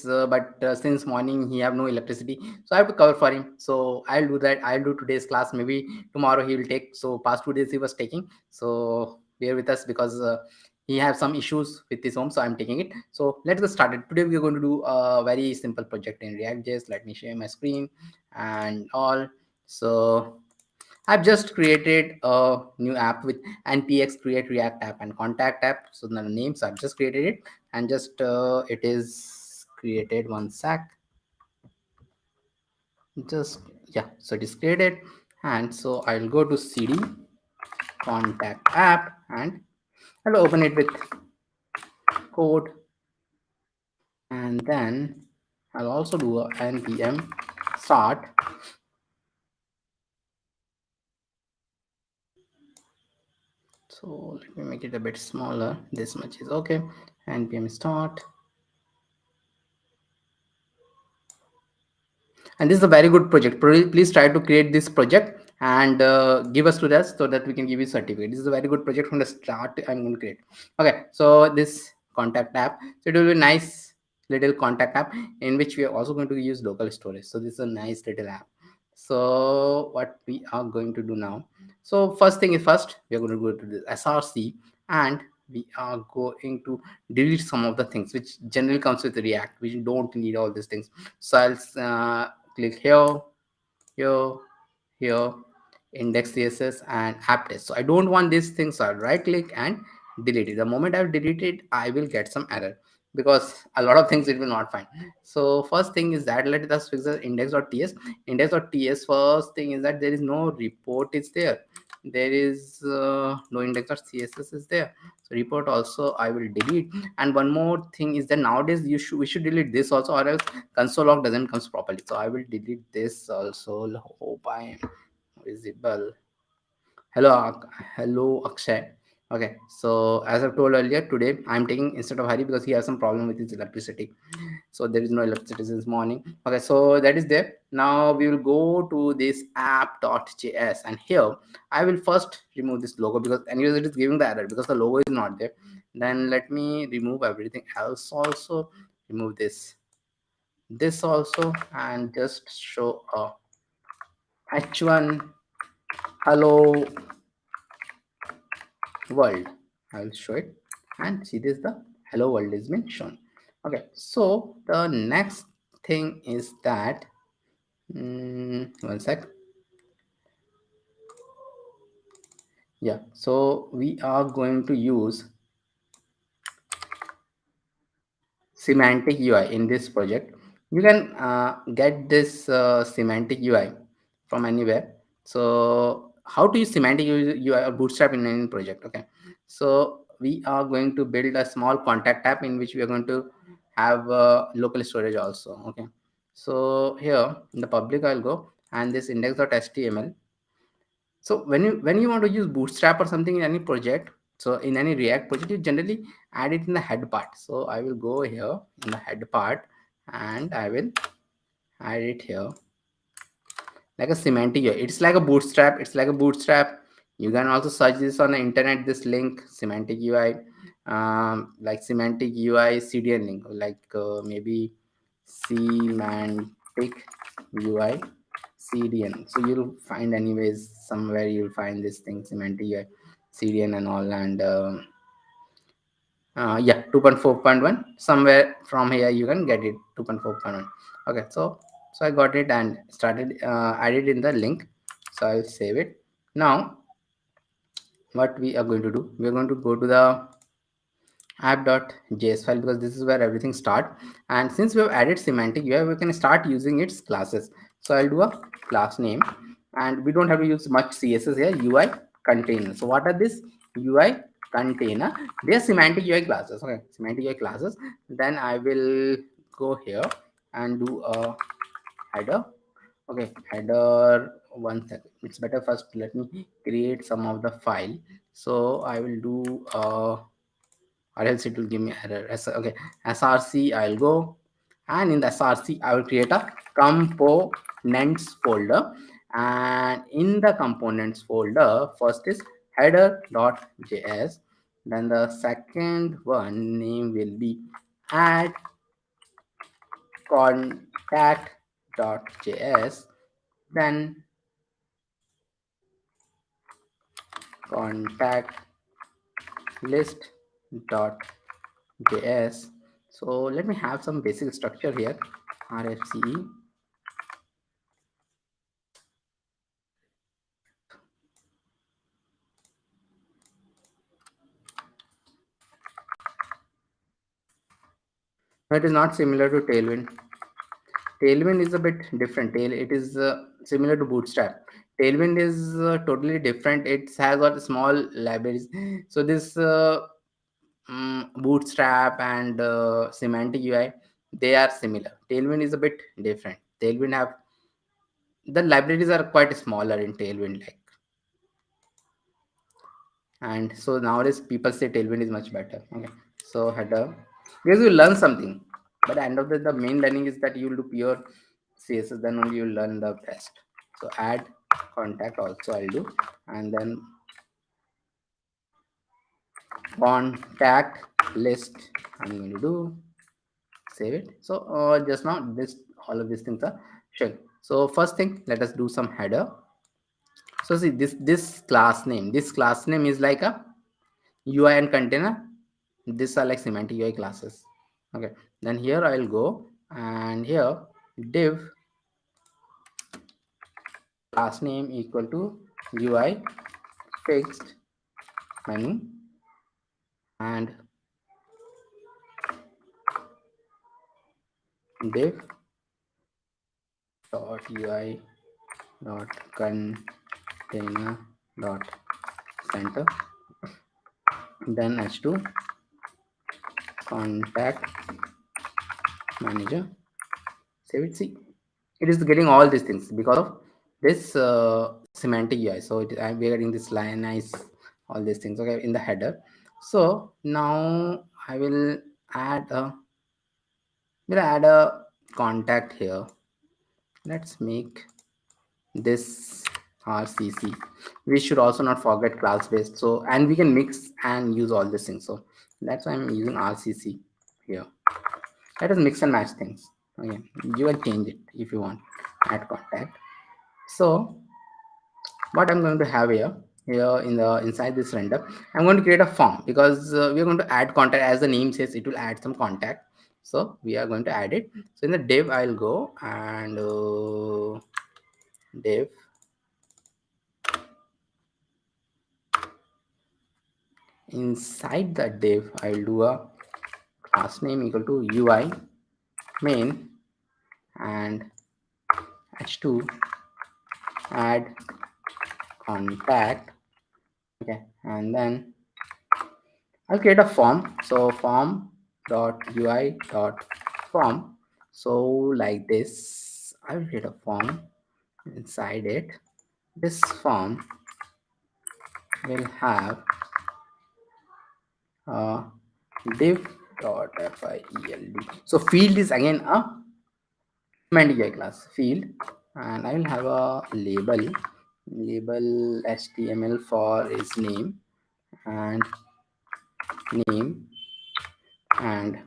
but since morning he have no electricity, so I have to cover for him. So I'll do that. I'll do today's class. Maybe tomorrow he will take. So past 2 days he was taking. So bear with us because he have some issues with his home. So I'm taking it. So let's get started. Today we are going to do a very simple project in React.js. Let me share my screen and all. So I've just created a new app with npx create react app and contact app. So the names I've just created it, and just it is created. One sec, just yeah. So it is created, and so I'll go to cd contact app and I'll open it with code, and then I'll also do a npm start. So let me make it a bit smaller. This much is okay. Npm start. And this is a very good project. Please try to create this project and give us to us so that we can give you certificate. This is a very good project from the start. I'm going to create. Okay, so this contact app, so it will be nice little contact app in which we are also going to use local storage. So this is a nice little app. So what we are going to do now, so first thing is first we are going to go to the src, and we are going to delete some of the things which generally comes with React. We don't need all these things. So I'll click here, here, here, index css and app test. So I don't want these things. So I'll right click and delete it. The moment I've deleted, I will get some error because a lot of things it will not find. So first thing is that let us fix the index.ts. Index.ts, first thing is that there is no report is there. There is no index.css is there. So report also I will delete. And one more thing is that nowadays we should delete this also, or else console log doesn't comes properly. So I will delete this also. Hope I am visible. Hello Akshay. Okay, so as I've told earlier, today I'm taking instead of Hari because he has some problem with his electricity. So there is no electricity since morning. Okay, so that is there. Now we will go to this app.js, and here I will first remove this logo because anyways it is giving the error because the logo is not there. Then let me remove everything else also. Remove this also, and just show a h1 hello world. I will show it, and see this, the hello world is been shown. Okay, so the next thing is that one sec. Yeah, so we are going to use Semantic UI in this project. You can get this Semantic UI from anywhere. So how to use Semantic UI or Bootstrap in any project? Okay, so we are going to build a small contact app in which we are going to have local storage also. Okay, so here in the public I'll go, and this index.html. So when you want to use Bootstrap or something in any project, so in any React project, you generally add it in the head part. So I will go here in the head part, and I will add it here like a semantic UI. It's like a Bootstrap. It's like a Bootstrap. You can also search this on the internet. This link, semantic UI, like semantic UI CDN link, like maybe semantic UI CDN. So you'll find anyways somewhere you'll find this thing semantic UI CDN and all, and yeah, 2.4.1 somewhere from here you can get it 2.4.1. Okay, so I got it and started added in the link. So I'll save it. Now what we are going to do, we are going to go to the app.js file because this is where everything start. And since we have added semantic UI, we can start using its classes. So I'll do a class name, and we don't have to use much css here. UI container. So what are this UI container? They are semantic UI classes. Okay, semantic UI classes. Then I will go here and do a header. Okay, header. One second, it's better first let me create some of the file. So I will do or else it will give me error. Okay, src I'll go, and in the src I will create a components folder, and in the components folder first is header.js, then the second one name will be add contact.js, then contact list.js. So let me have some basic structure here. RFCE. It is not similar to Tailwind. Tailwind is a bit different. It is similar to Bootstrap. Tailwind is totally different. It has got small libraries. So this Bootstrap and Semantic UI, they are similar. Tailwind is a bit different. Tailwind have the libraries are quite smaller in Tailwind, like, and so nowadays people say Tailwind is much better. Okay, so header, because you learn something, but end of the main learning is that you will do pure CSS, then only you learn the rest. So add contact also I'll do, and then contact list I'm going to do, save it. So just now this, all of these things are shell. So first thing, let us do some header. So see, this class name is like a UI and container. These are like semantic UI classes. Okay, then here I'll go, and here div class name equal to UI fixed menu, and div dot UI dot container dot center, then h2 contact manager, save it. See, it is getting all these things because of this semantic UI. So we are getting this line nice, all these things, okay, in the header. So now I will add a contact here. Let's make this RCC. We should also not forget class based, so, and we can mix and use all these things, so that's why I'm using RCC here. Let us mix and match things. Okay, you can change it if you want. Add contact. So what I'm going to have here in the inside this render, I'm going to create a form, because we're going to add contact. As the name says, it will add some contact, so we are going to add it. So in the div I'll go, and div inside the div I'll do a class name equal to UI main, and h2 add contact. Okay, and then I'll create a form. So form dot UI dot form. So like this, I'll create a form. Inside it, this form will have div dot field. So field is again a semantic UI class field, and I will have a label HTML for its name, and name, and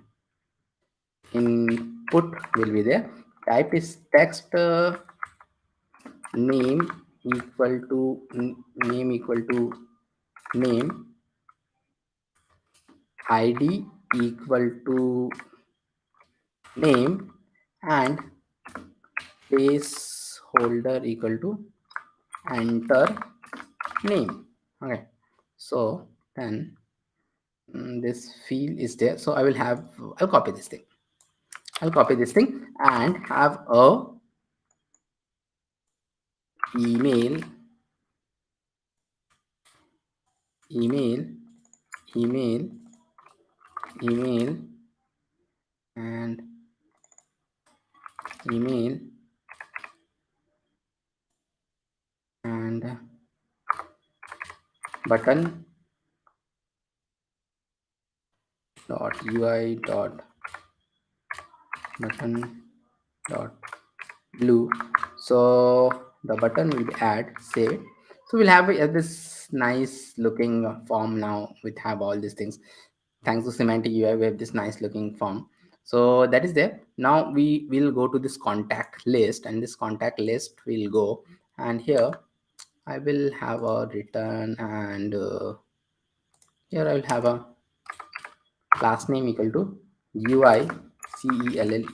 input will be there. Type is text, name equal to name equal to name, id equal to name, and placeholder equal to enter name. Okay, so then this field is there. So I'll copy this thing. I'll copy this thing and have a email, email, email, email, and email, and button dot UI dot button dot blue. So the button will be add, save. So we'll have this nice looking form now. We have all these things. Thanks to semantic UI, we have this nice looking form. So that is there. Now we will go to this contact list, and this contact list will go, and here I will have a return, and here I will have a class name equal to UI CELLED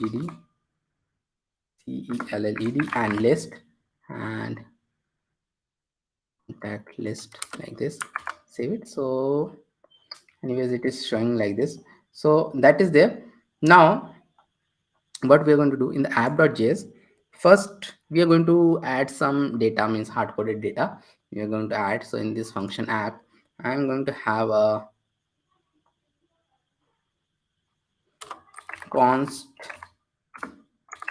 and list, and contact list like this. Save it. So anyways, it is showing like this. So that is there. Now what we are going to do in the app.js, first we are going to add some data, means hard coded data we are going to add. So in this function app, I'm going to have a const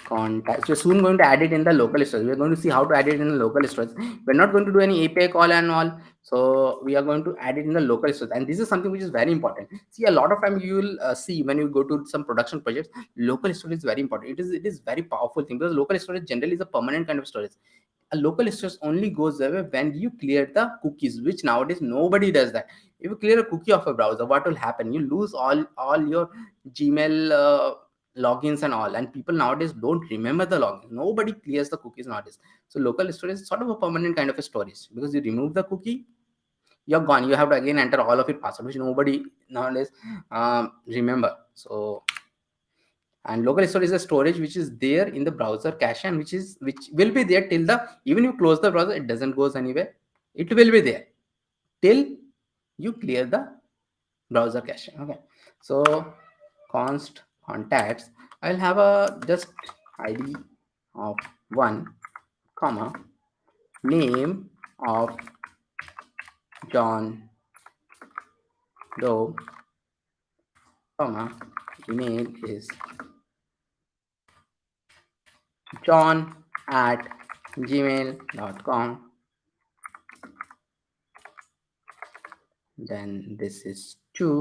contact. So soon going to add it in the local storage. We're going to see how to add it in the local storage. We're not going to do any API call and all. So we are going to add it in the local storage. And this is something which is very important. See, a lot of time you will see when you go to some production projects, local storage is very important. It is very powerful thing, because local storage generally is a permanent kind of storage. A local storage only goes away when you clear the cookies, which nowadays nobody does that. If you clear a cookie of a browser, what will happen? You lose all your Gmail logins and all, and people nowadays don't remember the login. Nobody clears the cookies nowadays. So local storage is sort of a permanent kind of a storage, because you remove the cookie, you're gone. You have to again enter all of your password, which nobody nowadays remember. So, and local storage is a storage which is there in the browser cache, and which will be there till the, even you close the browser, it doesn't goes anywhere. It will be there till you clear the browser cache. Okay, so const contacts, I'll have a just id of 1 comma name of John Doe comma email is john at gmail.com. Then this is 2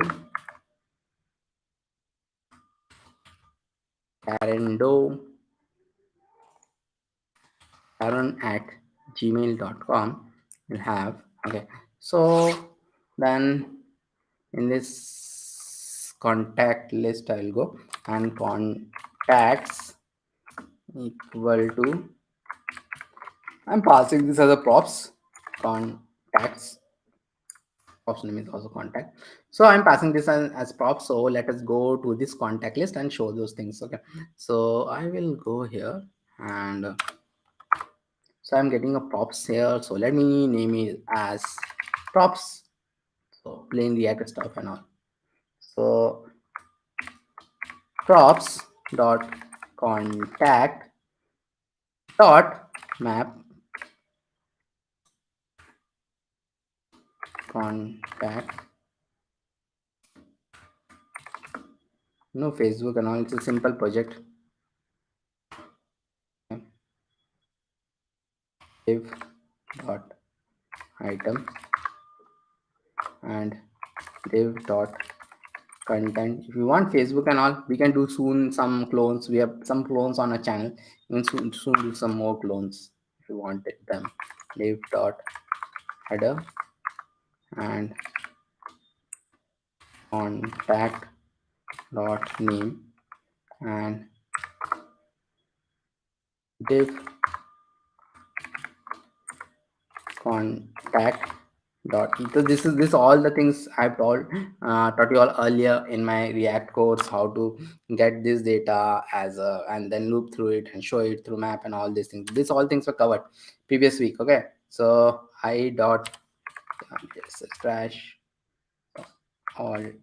Karen Doe Karen at gmail.com will have. Okay, so then in this contact list I'll go, and contacts equal to, I'm passing this as a props, contacts, props name is also contact, so I'm passing this as props. So let us go to this contact list and show those things. Okay, so I will go here, and so I'm getting a props here. So let me name it as props, so plain React stuff and all. So props dot contact dot map contact, no Facebook and all, it's a simple project. Div dot item and div dot content. If you want Facebook and all, we can do soon some clones. We have some clones on our channel. We can soon do some more clones if you wanted them. Div dot header and contact dot name and div contact dot. So this all the things I've taught you all earlier in my React course, how to get this data as a, and then loop through it and show it through map and all these things. This all things were covered previous week. Okay, so I dot trash alternate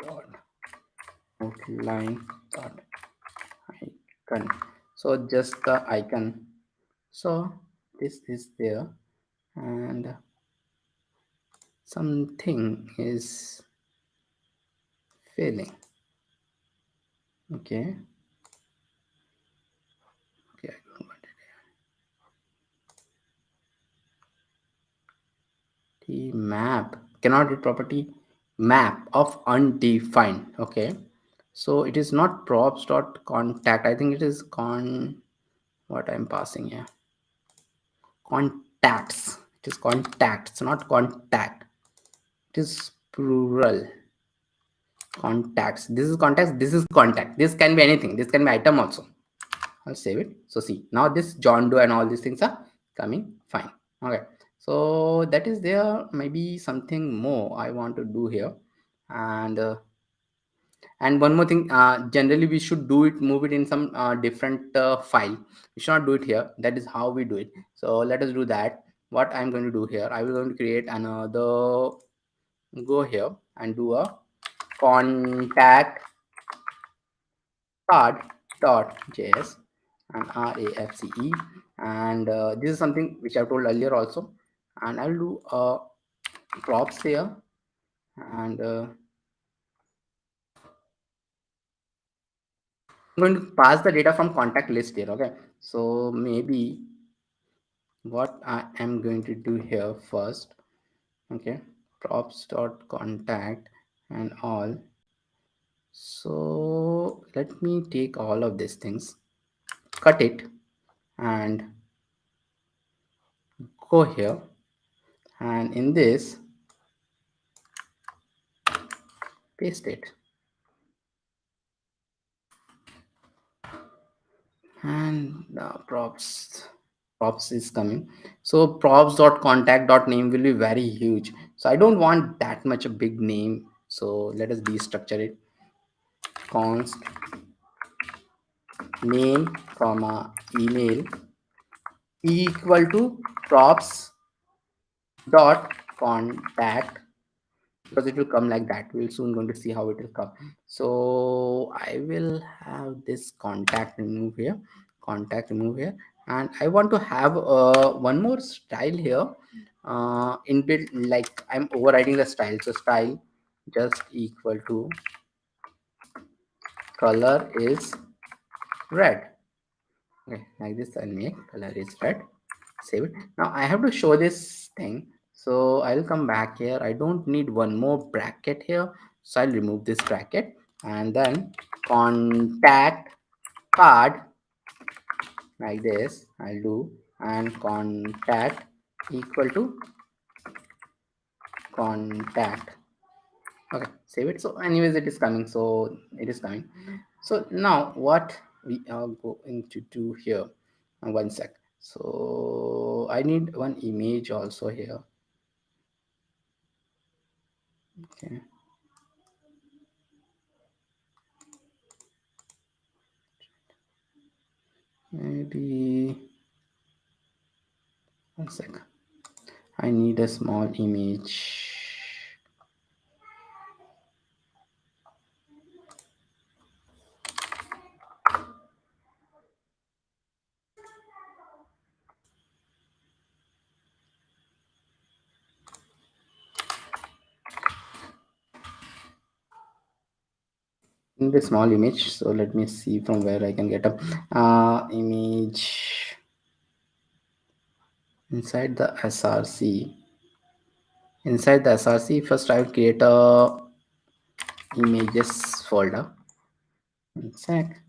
dot outline dot icon. So just the icon. So this is there, and something is failing. Okay, okay, I don't want it. The map cannot read property map of undefined. Okay, so it is not props dot contact. I think it is what I'm passing here, contacts. It is contacts, not contact. It is plural. contacts. This is contacts, this is contact, this can be anything, this can be item also. I'll save it. So see, now this John Doe and all these things are coming fine. Okay, so that is there. Maybe something more I want to do here. And one more thing, generally we should do it, move it in some different file. We should not do it here. That is how we do it. So let us do that. What I'm going to do here, I will going to create another, go here and do a contact card.js and RAFCE, and this is something which I told earlier also. And I'll do props here, and I'm going to pass the data from contact list here. Okay, so maybe what I am going to do here first, okay, props dot contact and all. So let me take all of these things, cut it, and go here, and in this paste it, and props is coming. So props dot contact dot name will be very huge, so I don't want that much a big name. So let us destructure it. Const name comma email equal to props dot contact, because it will come like that. We'll soon going to see how it will come. So I will have this contact remove here, contact remove here, and I want to have one more style here, inbuilt, like I'm overriding the style. So style just equal to color is red. Okay, like this I'll make color is red. Save it. Now I have to show this thing, so I'll come back here. I don't need one more bracket here, so I'll remove this bracket, and then contact card, like this I'll do, and contact equal to contact. Okay, save it. So anyways, it is coming, so it is coming. So now what we are going to do here, one sec. So I need one image also here. Okay, maybe one sec. I need a small image. Need a small image. So let me see from where I can get a image inside the SRC. Inside the SRC, first I will create a images folder. One sec.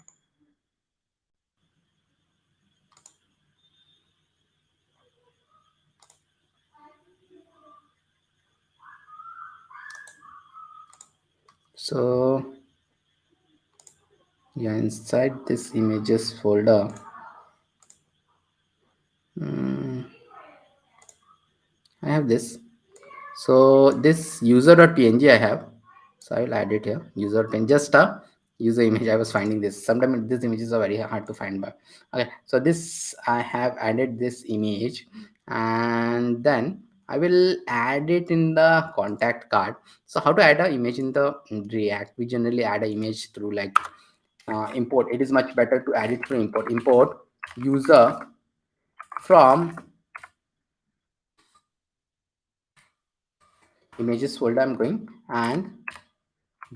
So yeah, inside this images folder, mm, I have this. So this user.png I have, so I will add it here. User.png, just a user image. I was finding this. Sometimes these images are very hard to find, but okay. So this I have added this image, and then I will add it in the contact card. So how to add an image in the React? We generally add an image through like import. It is much better to add it through import. Import user from images folder. I'm going, and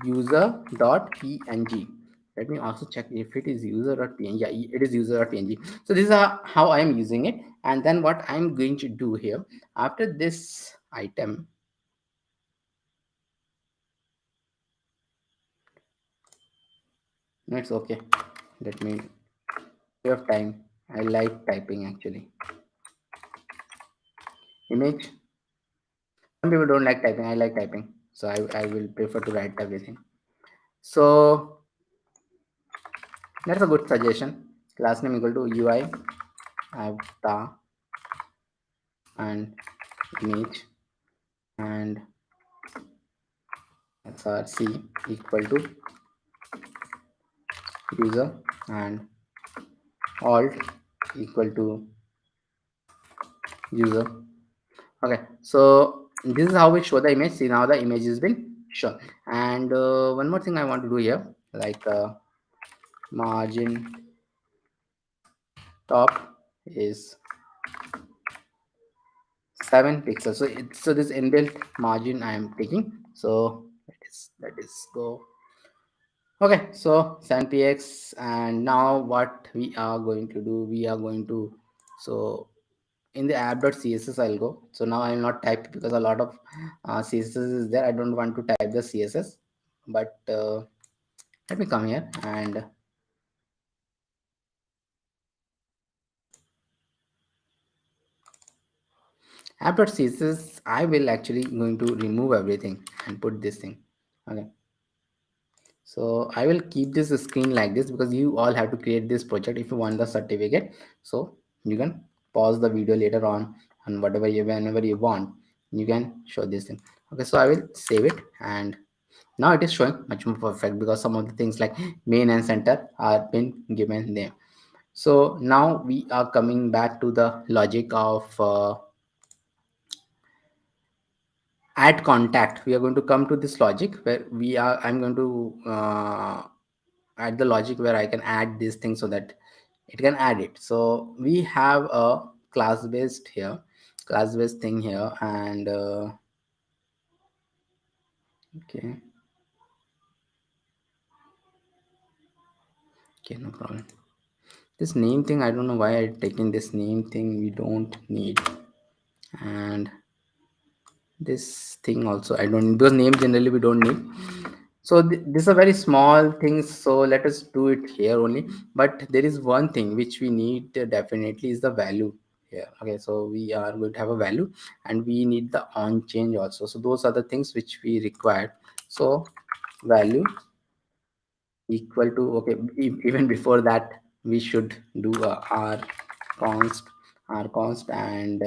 user.png. Let me also check if it is user.png. Yeah, it is user.png. So this is how I am using it. And then what I'm going to do here, after this item, no, it's okay. Let me save time. I like typing actually. Image. Some people don't like typing. I like typing. So I will prefer to write everything. So that's a good suggestion. Class name equal to UI avatar and image and src equal to user and alt equal to user. Okay, so this is how we show the image. See, now the image has been shown. And one more thing I want to do here, like margin top is 7 pixels. So this inbuilt margin I am taking. So that is go. Okay, so 7px, and now what we are going to do, we are going to, so in the app.css I'll go. So now I'll not type because a lot of css is there. I don't want to type the css, but let me come here and app.css. I will actually going to remove everything and put this thing. Okay, so I will keep this screen like this because you all have to create this project if you want the certificate. So you can pause the video later on, and whatever you, whenever you want, you can show this thing. Okay, so I will save it, and now it is showing much more perfect because some of the things like main and center are been given there. So now we are coming back to the logic of add contact. We are going to come to this logic where I'm going to add the logic where I can add this thing so that it can add it. So we have a class based thing here, and okay, okay, no problem. This name thing, I don't know why I taken this name thing, we don't need. And this thing also I don't, because names generally we don't need. So these are very small things, so let us do it here only. But there is one thing which we need definitely is the value here. Okay, so we are going to have a value, and we need the on change also. So those are the things which we require. So value equal to, okay, even before that we should do a r const, and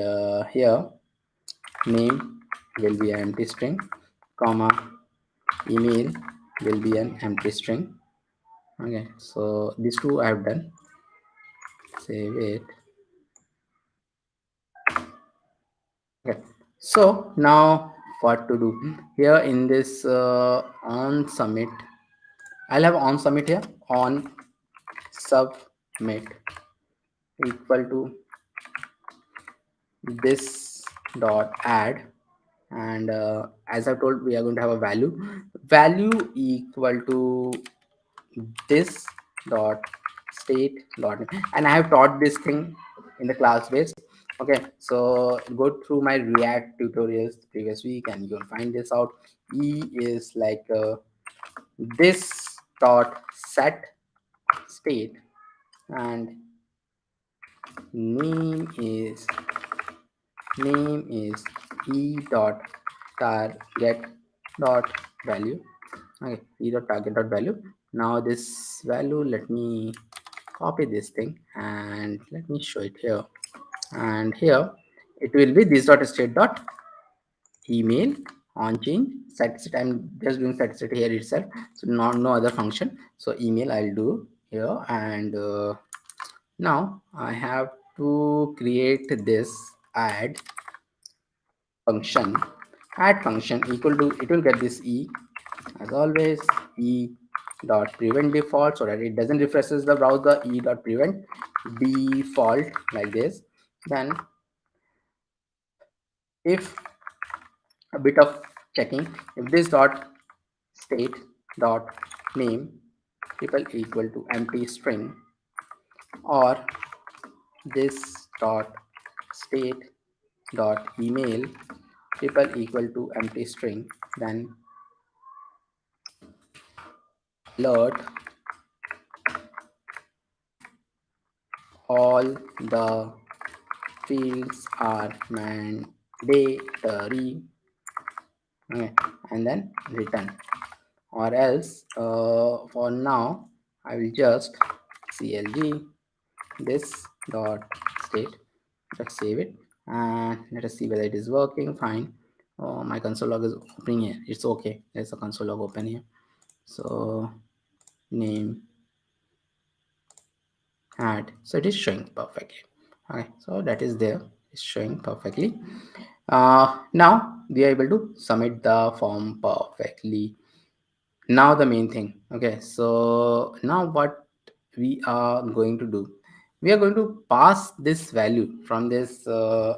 here name will be an empty string, comma email will be an empty string. Okay, so these two I have done. Save it. Okay, so now what to do here in this on submit, I'll have on submit here, on submit equal to this dot add, and as I told, we are going to have a value equal to this dot state dot, and I have taught this thing in the class base. Okay, so go through my React tutorials previous week and you'll find this out. E is like this dot set state, and name is e dot target dot value. Okay, e dot target dot value. Now this value, let me copy this thing and let me show it here. And here it will be this dot state dot email on change set state. I'm just doing set state here itself, so no other function. So email I'll do here, and now I have to create this add function. Add function equal to, it will get this e, as always, e dot prevent default, so that it doesn't refreshes the browser. E dot prevent default like this. Then if a bit of checking, if this dot state dot name equal to empty string, or this dot state dot email equal to empty string, then alert all the fields are mandatory. Okay, and then return. or else for now I will just clg this dot state. Let's save it and let us see whether it is working fine. Oh, my console log is opening here. It's okay. There's a console log open here. So name add. So it is showing perfectly. Okay, so that is there. It's showing perfectly. Now we are able to submit the form perfectly. Now the main thing. Okay, so now what we are going to do, we are going to pass this value from this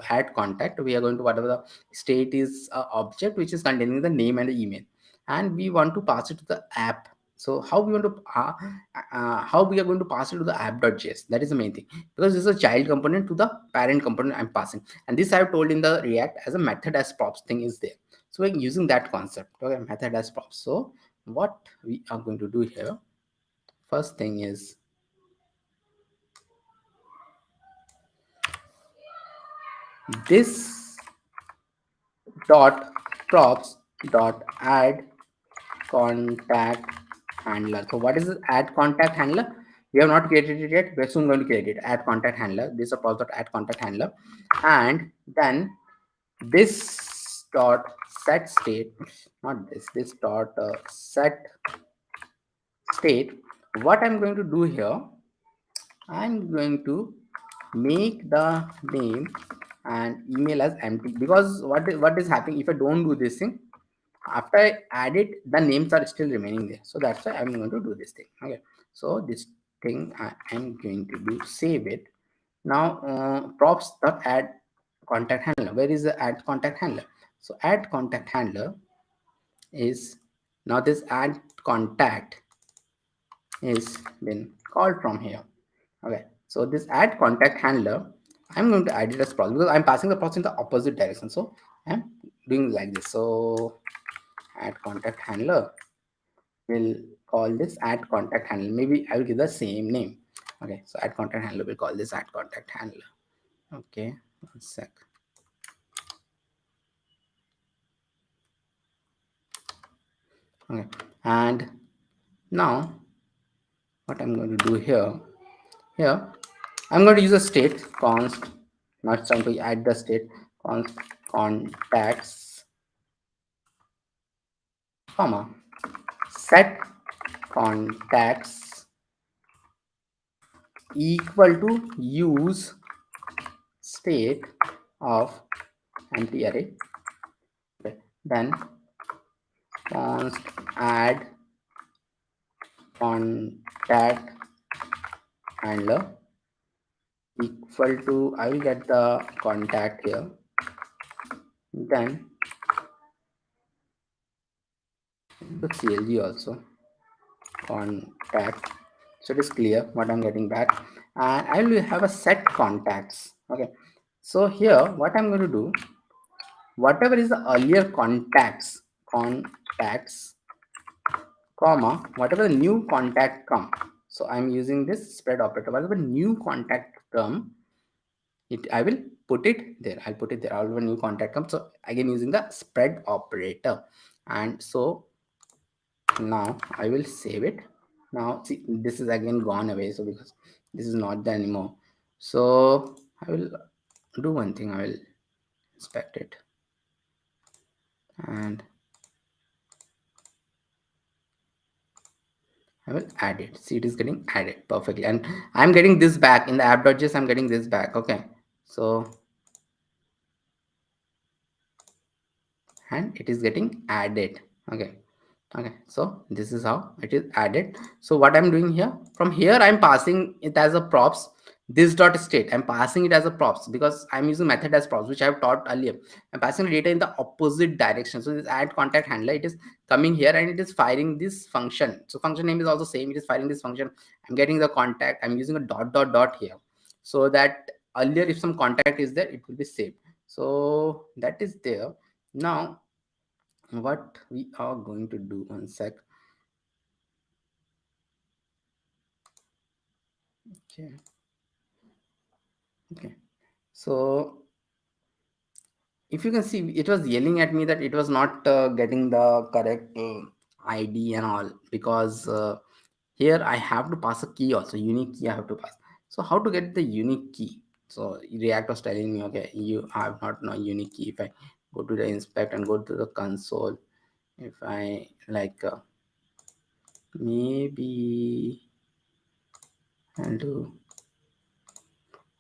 add contact. We are going to, whatever the state is, object which is containing the name and the email, and we want to pass it to the app. So how we want to how we are going to pass it to the app.js, that is the main thing, because this is a child component to the parent component I'm passing, and this I have told in the React as a method as props thing is there. So we're using that concept. Okay, method as props. So what we are going to do here, first thing is this dot props dot add contact handler. So what is this add contact handler? We have not created it yet. We're soon going to create it. Add contact handler. This is a props dot add contact handler, and then this dot set state, not this dot set state. What I'm going to do here, I'm going to make the name and email as empty, because what is happening if I don't do this thing, after I add it the names are still remaining there. So that's why I'm going to do this thing. Okay, so this thing I am going to do, save it. Now props dot add contact handler. Where is the add contact handler? So add contact handler is, now this add contact is been called from here. Okay, so this add contact handler, I'm going to add it as process because I'm passing the process in the opposite direction. So I'm doing like this. So add contact handler will call this add contact handler. Maybe I will give the same name. Okay, so add contact handler will call this add contact handler. Okay, one sec. Okay, and now what I'm going to do here, I'm going to use a state const, not trying to add the state, const contacts, comma, set contacts equal to use state of empty array. Okay, then const add contact handler equal to, I will get the contact here, then the CLG also contact. So it is clear what I'm getting back, and I will have a set contacts. Okay, so here what I'm going to do, whatever is the earlier contacts comma, whatever the new contact come. So I'm using this spread operator. Whatever new contact come, it I will put it there. I'll put it there. All new contact comes. So again using the spread operator, and so now I will save it. Now see, this is again gone away. So because this is not there anymore, so I will do one thing. I will inspect it, and I will add it. See, it is getting added perfectly, and I'm getting this back in the app.js. I'm getting this back. Okay, so and it is getting added. Okay, okay, so this is how it is added. So what I'm doing here, from here I'm passing it as a props, this dot state I'm passing it as a props because I'm using method as props, which I have taught earlier. I'm passing the data in the opposite direction. So this add contact handler, it is coming here and it is firing this function. So function name is also same, it is firing this function. I'm getting the contact, I'm using a dot dot dot here, so that earlier if some contact is there it will be saved. So that is there. Now what we are going to do, one sec. Okay, okay, so if you can see, it was yelling at me that it was not getting the correct ID and all, because here I have to pass a key also, unique key I have to pass. So how to get the unique key? So React was telling me, okay, you have not no unique key. If I go to the inspect and go to the console, if I like maybe and do,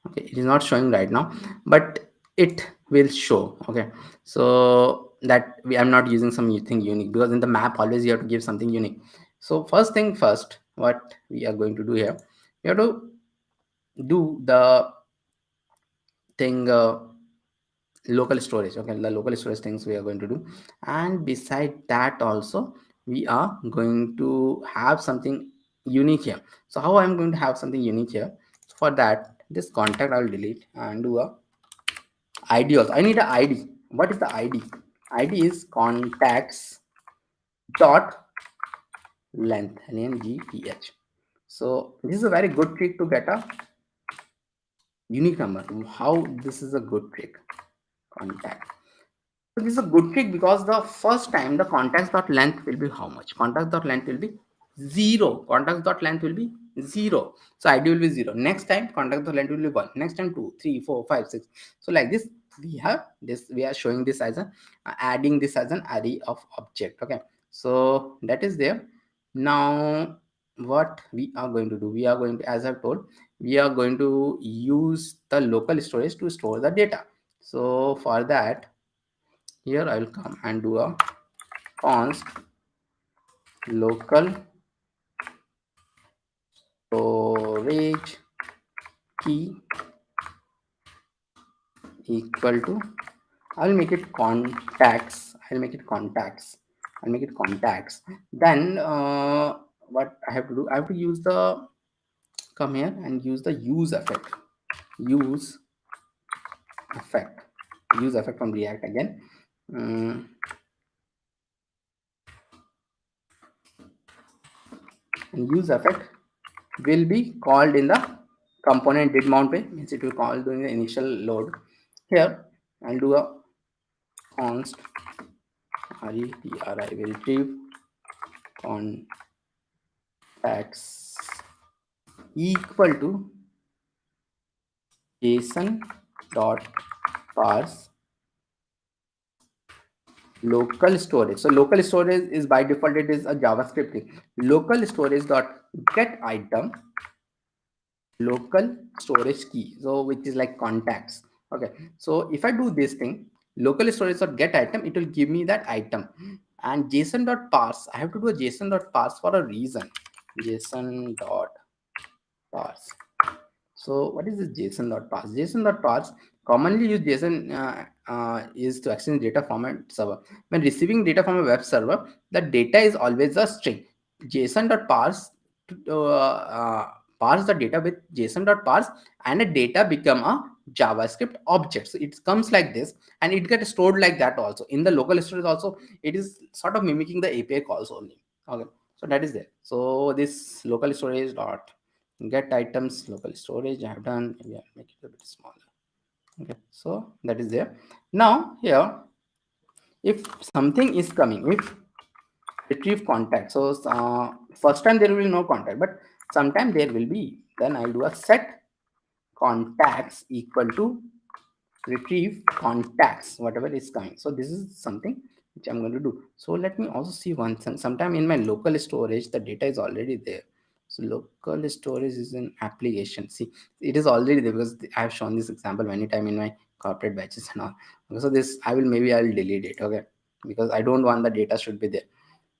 okay, it is not showing right now, but it will show. Okay, so that we, I'm not using something unique, because in the map always you have to give something unique. So first thing first, what we are going to do here, we have to do the thing, local storage. Okay, the local storage things we are going to do, and beside that also we are going to have something unique here. So how I'm going to have something unique here? For that, this contact I'll delete and do a ID also. I need an ID. What is the ID? ID is contacts dot length, length. So this is a very good trick to get a unique number. How this is a good trick? Contact. So this is a good trick, because the first time the contacts dot length will be how much? Contacts dot length will be 0. Contacts dot length will be 0. So ID will be 0. Next time contacts dot length will be 1. Next time 2, 3, 4, 5, 6. So like this we have this, we are showing this as a adding this as an array of object. Okay, so that is there. Now what we are going to do, we are going to, as I've told, we are going to use the local storage to store the data. So for that, here I will come and do a const local storage key equal to, I'll make it contacts. I'll make it contacts. Then what I have to do, I have to use the, come here and use the use effect. Use effect. Use effect from React again. Mm, and use effect will be called in the component did mount way, means it will call during the initial load. Here I'll do a const retri will retrieve contacts equal to json dot parse local storage. So local storage is by default, it is a JavaScript thing. Local storage dot get item local storage key, so which is like contacts. Okay, so if I do this thing, local storage dot get item, it will give me that item. And json dot parse, I have to do a json dot parse for a reason. Json dot parse. So what is this JSON dot parse? JSON dot parse, commonly used JSON is to exchange data from a server. When receiving data from a web server, the data is always a string. JSON dot parse parse the data with JSON dot parse, and a data become a JavaScript object. So it comes like this, and it gets stored like that also. In the local storage also, it is sort of mimicking the API calls only. Okay, so that is there. So this local storage dot get items local storage I have done. Yeah, make it a bit smaller. Okay, so that is there. Now here, if something is coming, if retrieve contact, so first time there will be no contact, but sometime there will be, then I'll do a set contacts equal to retrieve contacts whatever is coming. So this is something which I'm going to do. So let me also see one thing. Sometime in my local storage the data is already there. So local storage is an application. See, it is already there, because I have shown this example many time in my corporate batches and all. Okay, so this I will, maybe I'll delete it. Okay, because I don't want the data should be there.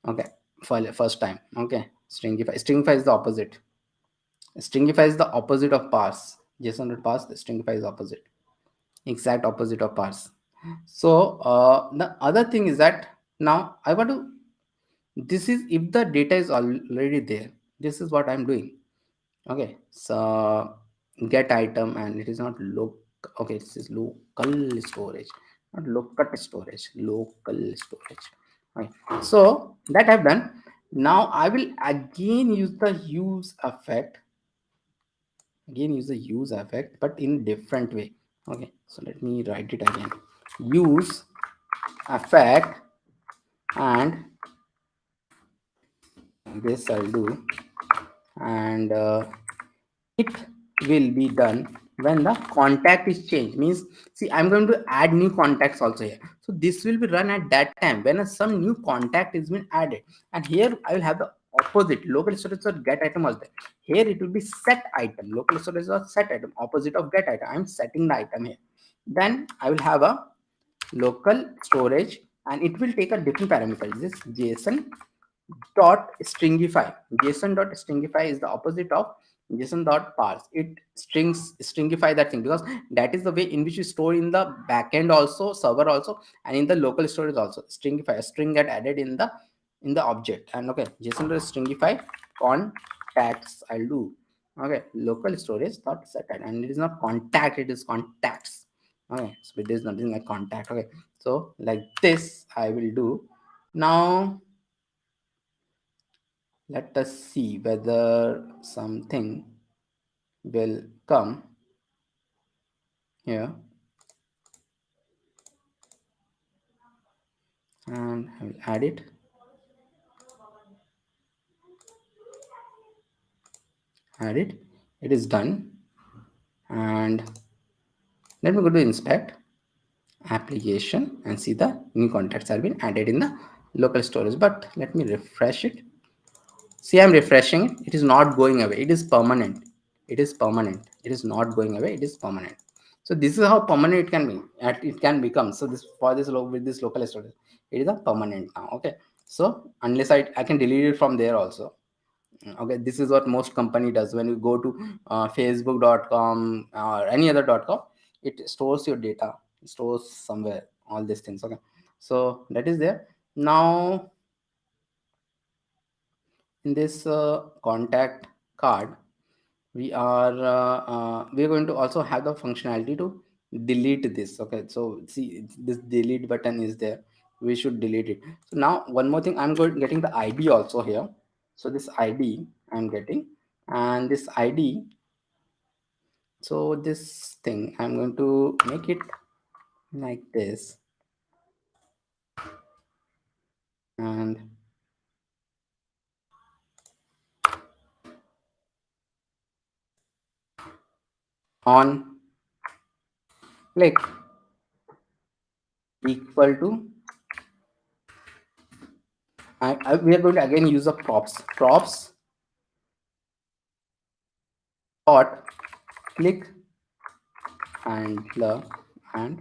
Okay, for first time. Okay, stringify is the opposite. Stringify is the opposite of parse. JSON dot parse, stringify is opposite, exact opposite of parse. So the other thing is that now I want to, this is if the data is already there, this is what I'm doing. Okay, so get item, and it is not local. Okay, this is local storage, not local storage, local storage. Okay, so that I've done. Now I will again use the use effect, but in different way. Okay, so let me write it again. Use effect and this I'll do, and it will be done when the contact is changed. Means, see, I'm going to add new contacts also here, so this will be run at that time when some new contact is been added. And here I will have the opposite, local storage or get item was there. Here it will be set item, local storage or set item, opposite of get item. I'm setting the item here. Then I will have a local storage, and it will take a different parameter, this JSON dot stringify. JSON dot stringify is the opposite of JSON dot parse. It stringify that thing, because that is the way in which you store in the backend also, server also, and in the local storage also. Stringify, a string get added in the object. And okay, JSON dot stringify contacts I'll do. Okay, local storage dot set, and it is not contact, it is contacts. Okay, so it is nothing like contact. Okay, so like this I will do. Now let us see whether something will come here, and I will add it. Add it. It is done. And let me go to inspect application and see the new contacts have been added in the local storage. But let me refresh it. See, I'm refreshing it. It is not going away. It is permanent. It is permanent. It is not going away. It is permanent. So this is how permanent it can be. It can become. So this, for this with this local storage, it is a permanent now. Okay. So unless I can delete it from there also. Okay, this is what most company does. When you go to facebook.com or any other .com, it stores your data. It stores somewhere all these things. Okay, so that is there. Now in this contact card, we are going to also have the functionality to delete this. Okay, so see, this delete button is there. We should delete it. So now one more thing, I'm going getting the ID also here. So this ID I'm getting, and this ID, so this thing I'm going to make it like this, and on click equal to, we are going to again use the props dot click handler and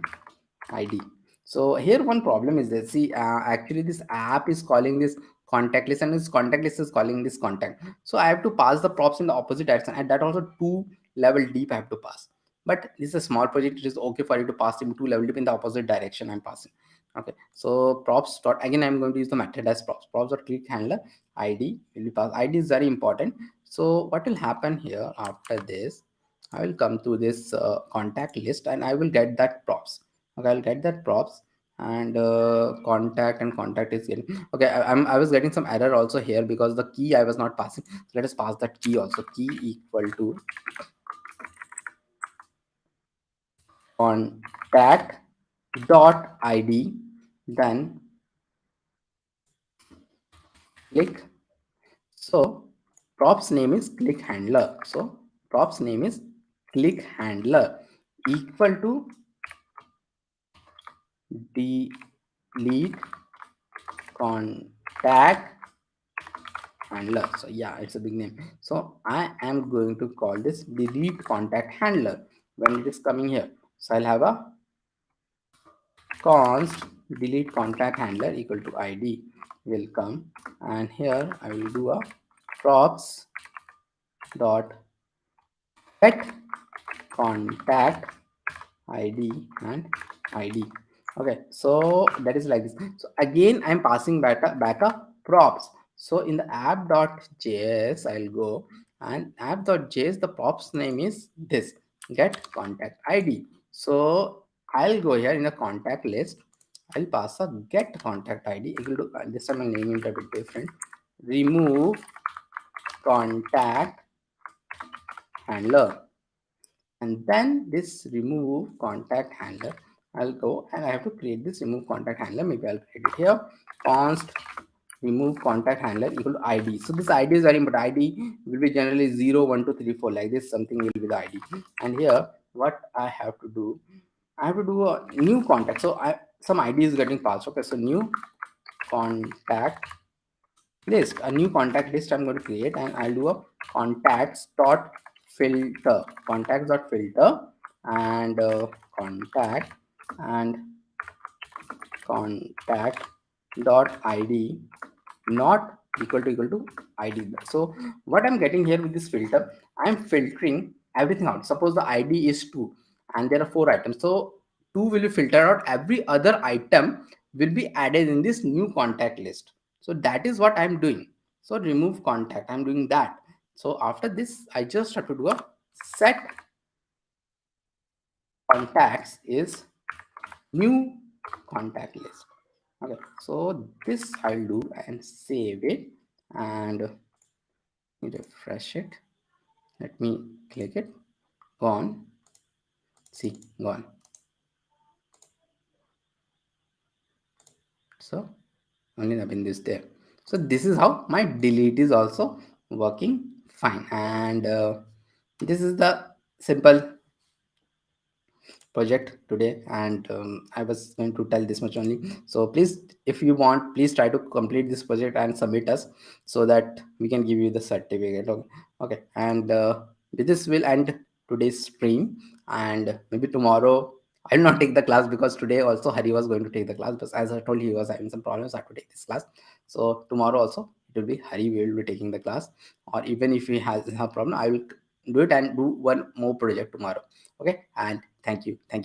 ID. So here one problem is that, see, actually this app is calling this contact list, and this contact list is calling this contact. So I have to pass the props in the opposite direction, and that also 2 level deep I have to pass. But this is a small project. It is okay for you to pass in 2 level deep in the opposite direction I'm passing. Okay, so props dot, again I'm going to use the method as props dot click handler ID will be passed. ID is very important. So what will happen here after this, I will come to this contact list, and I will get that props. Okay, I'll get that props, and contact, and contact is getting, okay. I was getting some error also here because the key I was not passing. So let us pass that key also. Key equal to contact dot ID, then click. So props name is click handler. So props name is click handler equal to delete contact handler. So yeah, it's a big name. So I am going to call this delete contact handler when it is coming here. So I'll have a const delete contact handler equal to ID will come, and here I will do a props dot get contact ID and ID. Okay, so that is like this. So again I'm passing back a props. So in the app.js I'll go, and app.js, the props name is this, get contact ID. So I'll go here in the contact list. I'll pass a get contact ID equal to, this time I'm naming it a bit different, remove contact handler. And then this remove contact handler, I'll go and I have to create this remove contact handler. Maybe I'll create it here, const remove contact handler equal to id. So this id is very important. Id will be generally 0 1 2 3 4 like this, something will be the id. And here what I have to do, I have to do a new contact. So I some id is getting passed. Okay, so new contact list, a new contact list I'm going to create, and I'll do a contacts dot filter, contacts dot filter, and contact and contact dot id not equal to id. So what I'm getting here with this filter, I'm filtering everything out. Suppose the id is 2 and there are 4 items, so 2 will be filtered out, every other item will be added in this new contact list. So that is what I'm doing. So remove contact, I'm doing that. So after this I just have to do a set contacts is new contact list. Okay, so this I'll do and save it and refresh it. Let me click it. Gone. See, gone. So only having this there. So this is how my delete is also working fine. And this is the simple project today, and I was going to tell this much only. So please, if you want, please try to complete this project and submit us so that we can give you the certificate. Okay, okay. And with this will end today's stream, and maybe tomorrow I will not take the class because today also Hari was going to take the class, but as I told you, he was having some problems. I have to take this class. So tomorrow also it will be Hari will be taking the class, or even if he has a problem, I will do it and do one more project tomorrow. Okay, and thank you all.